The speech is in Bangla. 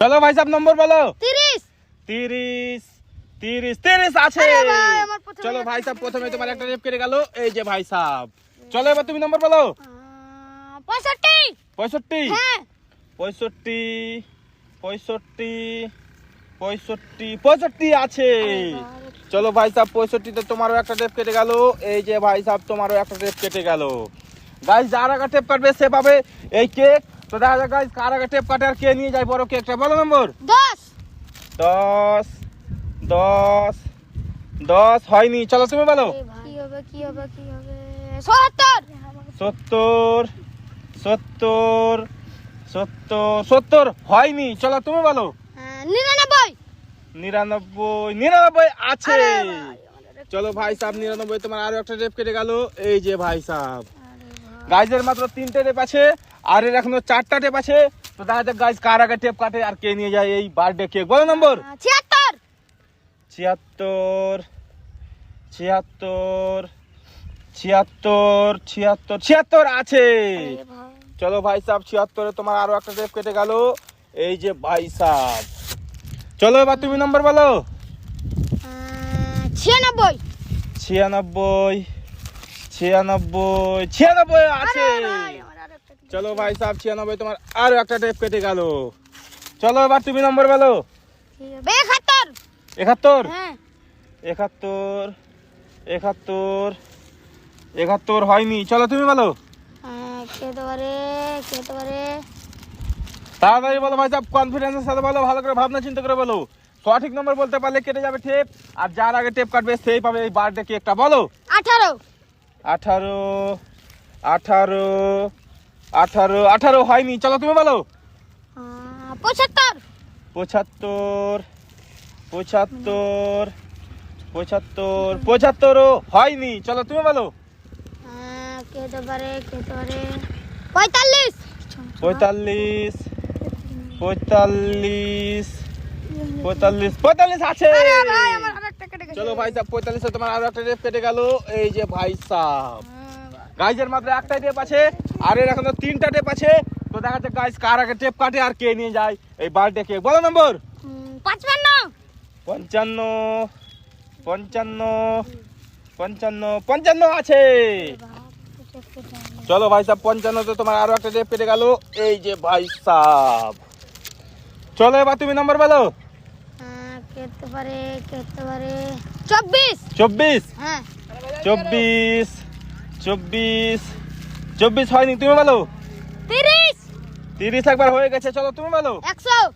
চলো ভাই সাহেব নম্বর বলো। 30 30 30 30 আছে। আরে ভাই, আমার প্রথমে চলো ভাই সাহেব একটা প্রথমে তোমার একটা রেপ কেটে গেল, এই যে ভাই সাহেব। চলো এবার তুমি নম্বর বলো। 65 65 হ্যাঁ 65 65 65 65 আছে। চলো ভাই সাহেব 65 তে তোমারও একটা টেপ কেটে গেল, এই যে ভাই সাহেব তোমারও একটা টেপ কেটে গেল। গাইস যার আগে টেপ কাটবে সে পাবে এই কেক। তো দেখা যাক গাইস কার আগে টেপ কাটে আর কে নিয়ে যায় বড় কেকটা। বলো নম্বর। 10 10 10 10 হয়নি। চলো তুমি বলো। কি হবে 70 70 70 70 70 হয়নি। চলো তুমি বলো। 99 99 আছে। আরে ভাই, চলো ভাই সাহেব 99 তোমার আরো একটা টেপ কেটে গেল, এই যে ভাই সাহেব। গাইজের মাত্র 3টে টেপ আছে আর এর এখনো 4টা টেপ আছে। তো দেখা যাক গাইজ কার আগে টেপ কাটে আর কে নিয়ে যায় এই বার্থডে কেক। বলো নম্বর। 76 76 76 76 76 76 আছে। চলো ভাই সাহেব 76 তোমার আরো একটা টেপ কেটে গেল, এই যে ভাই সাহেব। চলো এবার তুমি নম্বর বলো। 96 96 96 96 আছে। চলো ভাই সাহেব 96 তোমার আরো একটা টেপ কেটে গেল। চলো এবার তুমি নম্বর বলো। 71 71 হ্যাঁ 71 71 71 হয়নি। চলো তুমি বলো। খেতে পারে তাড়াতাড়ি বলো ভাই সাহেব, কনফিডেন্সের সাথে বলো, ভালো করে ভাবনা চিন্তা করে বলো। সঠিক নম্বর বলতে পারলে কেটে যাবে টেপ, আর যার আগে টেপ কাটবে সেই পাবে এই বার্থডে কেকটা। বলো। 18 18 18 18 18 হয়নি। চলো তুমি বলো। 75 75 75 75 75 হয়নি। চলো তুমি বলো। খেতে পারে 45 45 45 45 45 আছে। আরে ভাই আমার আরেকটা কেটে গেছে। চলো ভাই সাহেব 45 তোমার আরো একটা টেপ কেটে গেল, এই যে ভাই সাহেব। গাইজের মাত্র একটাই টেপ আছে আর এর এখনো 3টা টেপ আছে। তো দেখা যাক গাইজ কার আগে টেপ কাটে আর কে নিয়ে যায় এই বার্থডে কেক। বলো নম্বর। 55 55 55 55 55 আছে। চলো ভাই সাহেব 55 তো তোমার আরো একটা টেপ কেটে গেল, এই যে ভাই সাহেব। চলো এবার তুমি নম্বর বলো। খেতে পারে 24 24 হ্যাঁ 24 24 24 হয়নি। তুমি বলো। 30 30 একবার হয়ে গেছে। চলো তুমি বলো। 100